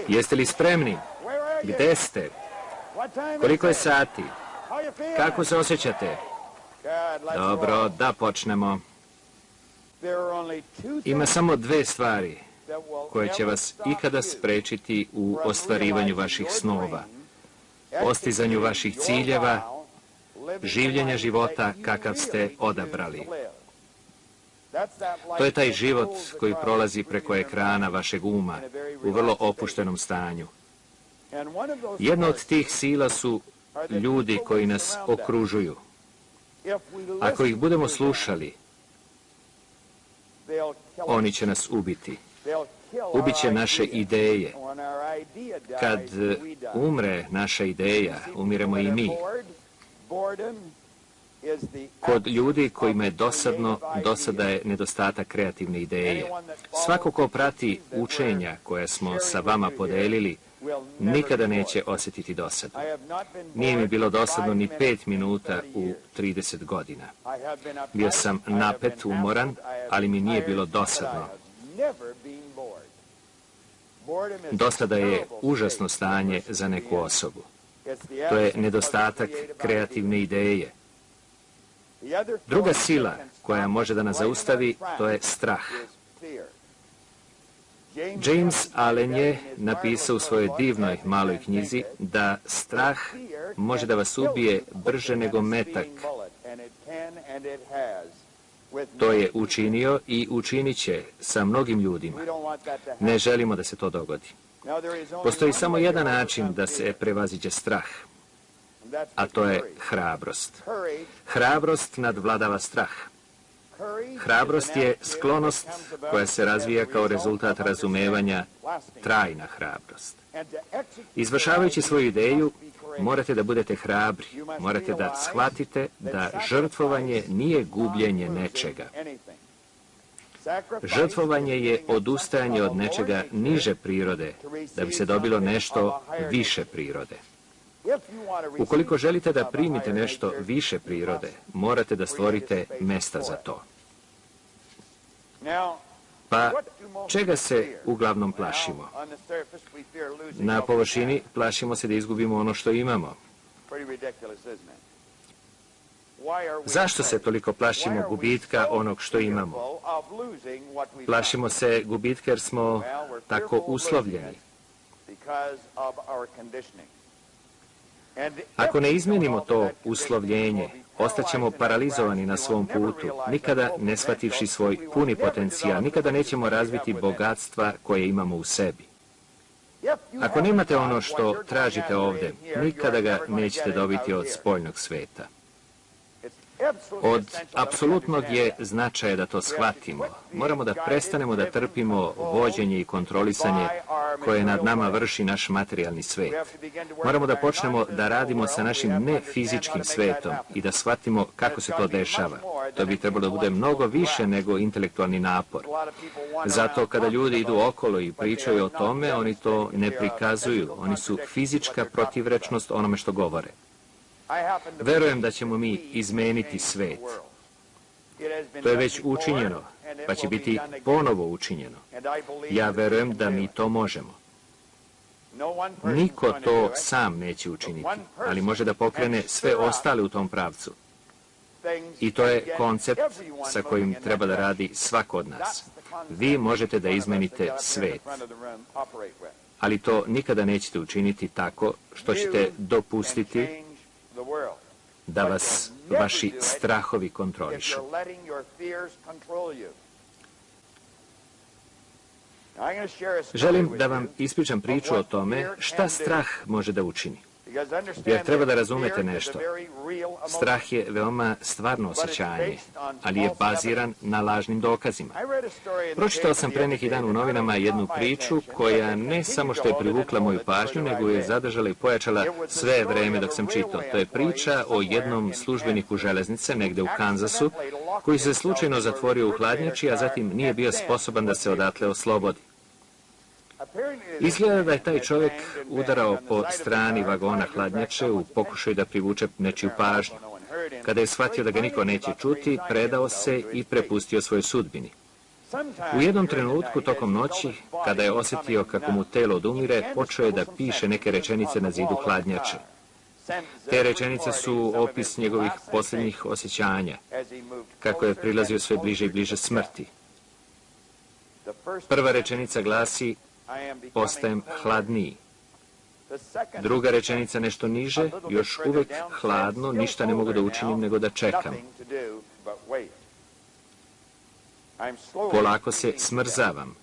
Jeste li spremni? Gde ste? Koliko je sati? Kako se osjećate? Dobro, da počnemo. Ima samo dve stvari koje će vas ikada sprečiti u ostvarivanju vaših snova, postizanju vaših ciljeva, življenja života kakav ste odabrali. To je taj život koji prolazi preko ekrana vašeg uma u vrlo opuštenom stanju. Jedna od tih sila su ljudi koji nas okružuju. Ako ih budemo slušali, oni će nas ubiti. Ubiće naše ideje. Kad umre naša ideja, umiremo i mi. Kod ljudi kojima je dosadno, dosada je nedostatak kreativne ideje. Svako ko prati učenja koja smo sa vama podelili, nikada neće osjetiti dosadu. Nije mi bilo dosadno ni 5 minuta u 30 godina. Bio sam napet, umoran, ali mi nije bilo dosadno. Dosada je užasno stanje za neku osobu. To je nedostatak kreativne ideje. Druga sila koja može da nas zaustavi, to je strah. James Allen je napisao u svojoj divnoj maloj knjizi da strah može da vas ubije brže nego metak. To je učinio i učinit će sa mnogim ljudima. Ne želimo da se to dogodi. Postoji samo jedan način da se prevaziđe strah, a to je hrabrost. Hrabrost nadvladava strah. Hrabrost je sklonost koja se razvija kao rezultat razumevanja, trajna hrabrost. Izvršavajući svoju ideju, morate da budete hrabri, morate da shvatite da žrtvovanje nije gubljenje nečega. Žrtvovanje je odustajanje od nečega niže prirode, da bi se dobilo nešto više prirode. Ukoliko želite da primite nešto više prirode, morate da stvorite mesta za to. Pa, čega se uglavnom plašimo? Na površini plašimo se da izgubimo ono što imamo. Zašto se toliko plašimo gubitka onog što imamo? Plašimo se gubitka jer smo tako uslovljeni. Ako ne izmenimo to uslovljenje, ostaćemo paralizovani na svom putu, nikada ne shvativši svoj puni potencijal, nikada nećemo razviti bogatstva koje imamo u sebi. Ako nemate ono što tražite ovde, nikada ga nećete dobiti od spoljnog sveta. Od apsolutnog je značaja da to shvatimo. Moramo da prestanemo da trpimo vođenje i kontrolisanje koje nad nama vrši naš materijalni svet. Moramo da počnemo da radimo sa našim nefizičkim svetom i da shvatimo kako se to dešava. To bi trebalo da bude mnogo više nego intelektualni napor. Zato kada ljudi idu okolo i pričaju o tome, oni to ne prikazuju. Oni su fizička protivrečnost onome što govore. Verujem da ćemo mi izmeniti svet. To je već učinjeno, pa će biti ponovo učinjeno. Ja verujem da mi to možemo. Niko to sam neće učiniti, ali može da pokrene sve ostale u tom pravcu. I to je koncept sa kojim treba da radi svako od nas. Vi možete da izmenite svet, ali to nikada nećete učiniti tako što ćete dopustiti da vas vaši strahovi kontrolišu. Želim da vam ispričam priču o tome šta strah može da učini. Jer treba da razumete nešto. Strah je veoma stvarno osjećanje, ali je baziran na lažnim dokazima. Pročitao sam pre neki dan u novinama jednu priču koja ne samo što je privukla moju pažnju, nego je zadržala i pojačala sve vreme dok sam čitao. To je priča o jednom službeniku železnice negde u Kanzasu, koji se slučajno zatvorio u hladnjači, a zatim nije bio sposoban da se odatle oslobodi. Izgleda da je taj čovjek udarao po strani vagona hladnjače u pokušaju da privuče nečiju pažnju. Kada je shvatio da ga niko neće čuti, predao se i prepustio svojoj sudbini. U jednom trenutku tokom noći, kada je osjetio kako mu telo odumire, počeo je da piše neke rečenice na zidu hladnjače. Te rečenice su opis njegovih posljednjih osjećanja, kako je prilazio sve bliže i bliže smrti. Prva rečenica glasi: postajem hladniji. Druga rečenica nešto niže: još uvek hladno, ništa ne mogu da učinim nego da čekam. Polako se smrzavam.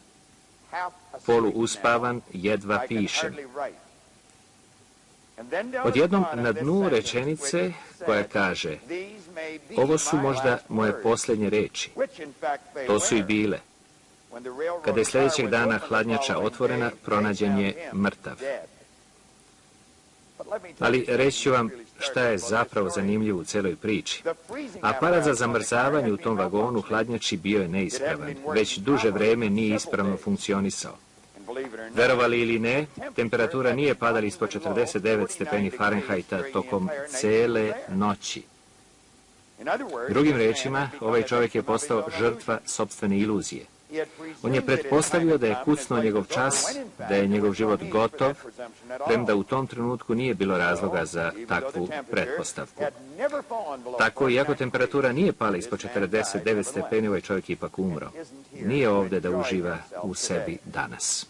Poluuspavan, jedva pišem. Odjednom na dnu rečenice koja kaže: ovo su možda moje posljednje reči. To su i bile. Kada je sljedećeg dana hladnjača otvorena, pronađen je mrtav. Ali reći ću vam šta je zapravo zanimljivo u celoj priči. Aparat za zamrzavanje u tom vagonu hladnjači bio je neispravan. Već duže vreme nije ispravno funkcionisao. Verovali ili ne, temperatura nije padala ispod 49 stepeni Fahrenheita tokom cele noći. Drugim rečima, ovaj čovjek je postao žrtva sopstvene iluzije. On je pretpostavio da je kucnuo njegov čas, da je njegov život gotov, premda u tom trenutku nije bilo razloga za takvu pretpostavku. Tako, iako temperatura nije pala ispod 49 stepeni, ovaj čovjek ipak umro. Nije ovdje da uživa u sebi danas.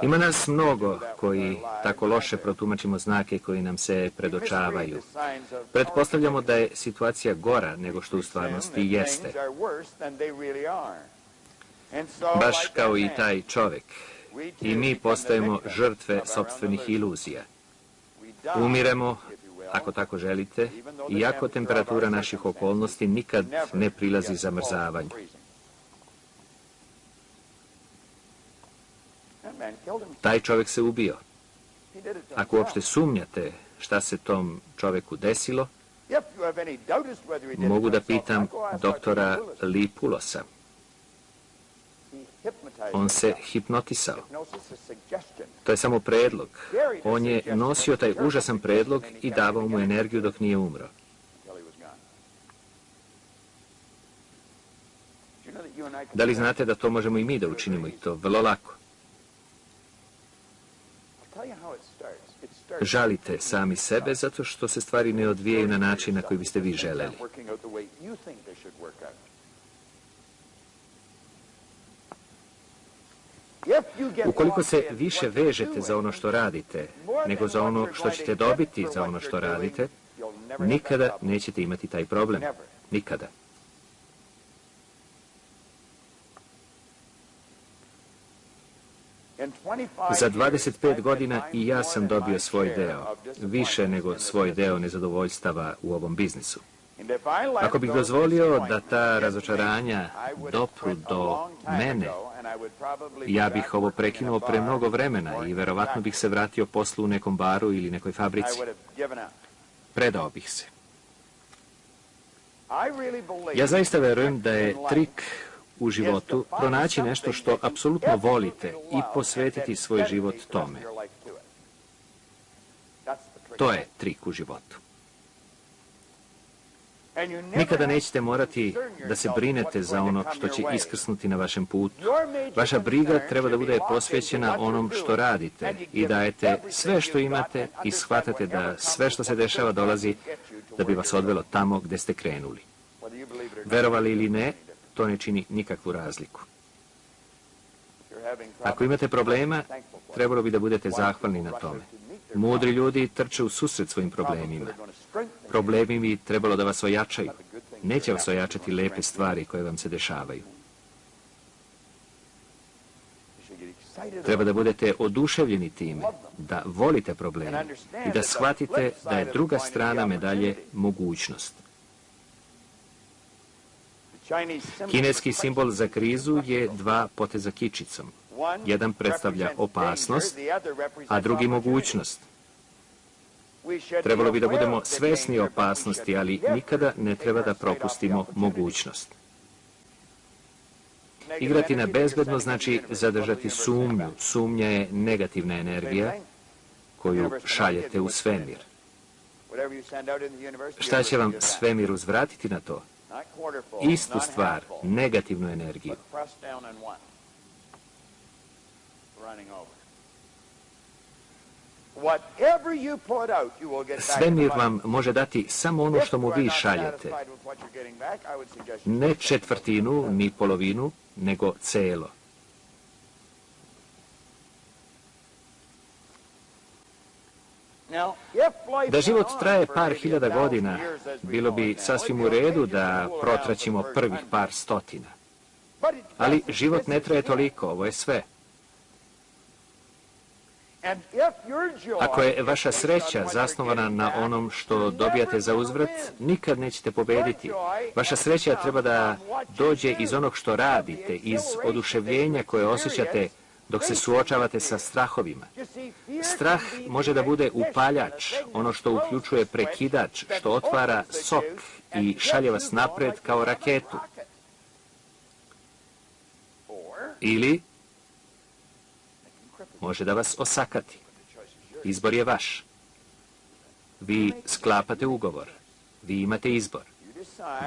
Ima nas mnogo koji tako loše protumačimo znake koji nam se predočavaju. Pretpostavljamo da je situacija gora nego što u stvarnosti jeste. Baš kao i taj čovjek. I mi postajemo žrtve sopstvenih iluzija. Umiremo, ako tako želite, iako temperatura naših okolnosti nikad ne prilazi zamrzavanju. Taj čovjek se ubio. Ako uopšte sumnjate šta se tom čovjeku desilo, mogu da pitam doktora Lipulosa. On se hipnotisao. To je samo predlog. On je nosio taj užasan predlog i davao mu energiju dok nije umro. Da li znate da to možemo i mi da učinimo, i to vrlo lako? Žalite sami sebe zato što se stvari ne odvijaju na način na koji biste vi želeli. Ukoliko se više vežete za ono što radite, nego za ono što ćete dobiti za ono što radite, nikada nećete imati taj problem. Nikada. Za 25 godina i ja sam dobio svoj deo, više nego svoj deo nezadovoljstava u ovom biznisu. Ako bih dozvolio da ta razočaranja dopru do mene, ja bih ovo prekinuo pre mnogo vremena i verovatno bih se vratio poslu u nekom baru ili nekoj fabrici. Predao bih se. Ja zaista verujem da je trik u životu pronaći nešto što apsolutno volite i posvetiti svoj život tome. To je trik u životu. Nikada nećete morati da se brinete za ono što će iskrsnuti na vašem putu. Vaša briga treba da bude posvećena onom što radite i dajete sve što imate i shvatate da sve što se dešava dolazi da bi vas odvelo tamo gde ste krenuli. Verovali ili ne, to ne čini nikakvu razliku. Ako imate problema, trebalo bi da budete zahvalni na tome. Mudri ljudi trče u susret svojim problemima. Problemi bi trebalo da vas ojačaju. Neće vas ojačati lepe stvari koje vam se dešavaju. Treba da budete oduševljeni time, da volite probleme i da shvatite da je druga strana medalje mogućnost. Kineski simbol za krizu je dva poteza kičicom. Jedan predstavlja opasnost, a drugi mogućnost. Trebalo bi da budemo svesni opasnosti, ali nikada ne treba da propustimo mogućnost. Igrati na bezbedno znači zadržati sumnju. Sumnja je negativna energija koju šaljete u svemir. Šta će vam svemir uzvratiti na to? istu stvar, negativnu energiju. Svemir vam može dati samo ono što mu vi šaljete. Ne četvrtinu, ni polovinu, nego celo. Da život traje par hiljada godina, bilo bi sasvim u redu da protraćimo prvih par stotina. Ali život ne traje toliko, ovo je sve. Ako je vaša sreća zasnovana na onom što dobijate za uzvrat, nikad nećete pobediti. Vaša sreća treba da dođe iz onog što radite, iz oduševljenja koje osjećate dok se suočavate sa strahovima. Strah može da bude upaljač, ono što uključuje prekidač, što otvara sok i šalje vas napred kao raketu. Ili može da vas osakati. Izbor je vaš. Vi sklapate ugovor. Vi imate izbor.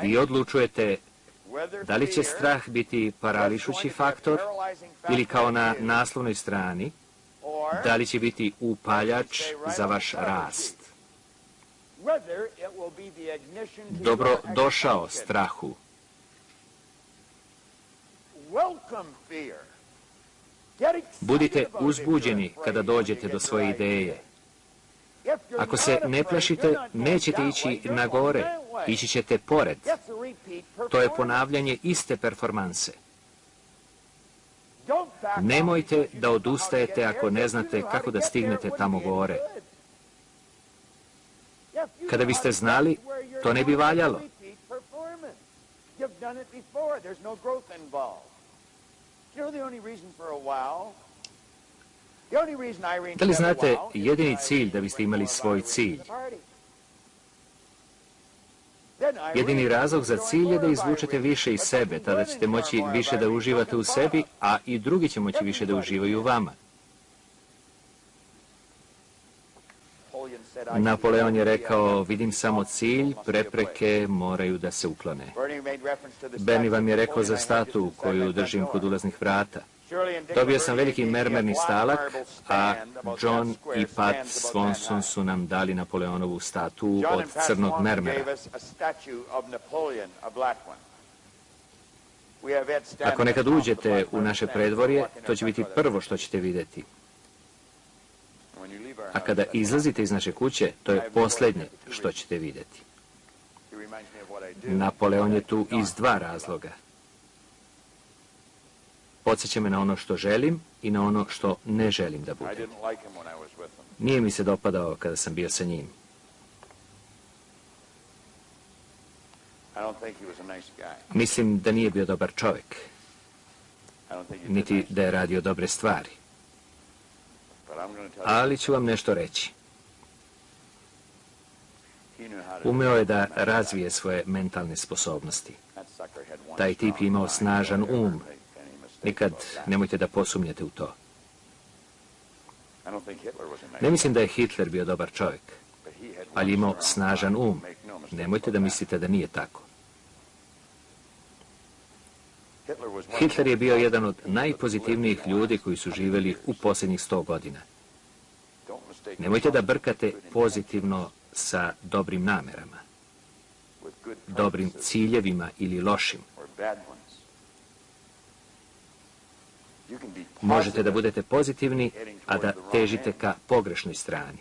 Vi odlučujete da li će strah biti parališući faktor ili kao na naslovnoj strani, da li će biti upaljač za vaš rast. Dobro došao strahu. Budite uzbuđeni kada dođete do svoje ideje. Ako se ne plašite, nećete ići na gore, ići ćete pored. To je ponavljanje iste performanse. Nemojte da odustajete ako ne znate kako da stignete tamo gore. Kada biste znali, to ne bi valjalo. Da li znate jedini cilj da biste imali svoj cilj? Jedini razlog za cilj je da izvučete više iz sebe, tada ćete moći više da uživate u sebi, a i drugi će moći više da uživaju u vama. Napoleon je rekao, vidim samo cilj, prepreke moraju da se uklone. Bernie vam je rekao za statu koju držim kod ulaznih vrata. Dobio sam veliki mermerni stalak, a John i Pat Swanson su nam dali Napoleonovu statu od crnog mermera. Ako nekad uđete u naše predvorje, to će biti prvo što ćete vidjeti. A kada izlazite iz naše kuće, to je posljednje što ćete vidjeti. Napoleon je tu iz dva razloga. Podsjeća me na ono što želim i na ono što ne želim da budem. Nije mi se dopadao kada sam bio sa njim. Mislim da nije bio dobar čovjek. Niti da je radio dobre stvari. Ali ću vam nešto reći. Umeo je da razvije svoje mentalne sposobnosti. Taj tip je imao snažan um. Nikad nemojte da posumnjate u to. Ne mislim da je Hitler bio dobar čovjek, ali imao snažan um. Nemojte da mislite da nije tako. Hitler je bio jedan od najpozitivnijih ljudi koji su živjeli u posljednjih 100 godina. Nemojte da brkate pozitivno sa dobrim namerama, dobrim ciljevima ili lošim. Možete da budete pozitivni, a da težite ka pogrešnoj strani.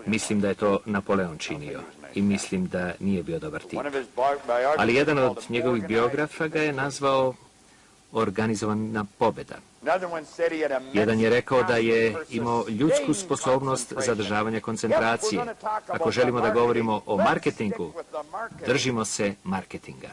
Mislim da je to Napoleon činio i mislim da nije bio dobar tip. Ali jedan od njegovih biografa ga je nazvao organizovana pobjeda. Jedan je rekao da je imao ljudsku sposobnost zadržavanja koncentracije. Ako želimo da govorimo o marketingu, držimo se marketinga.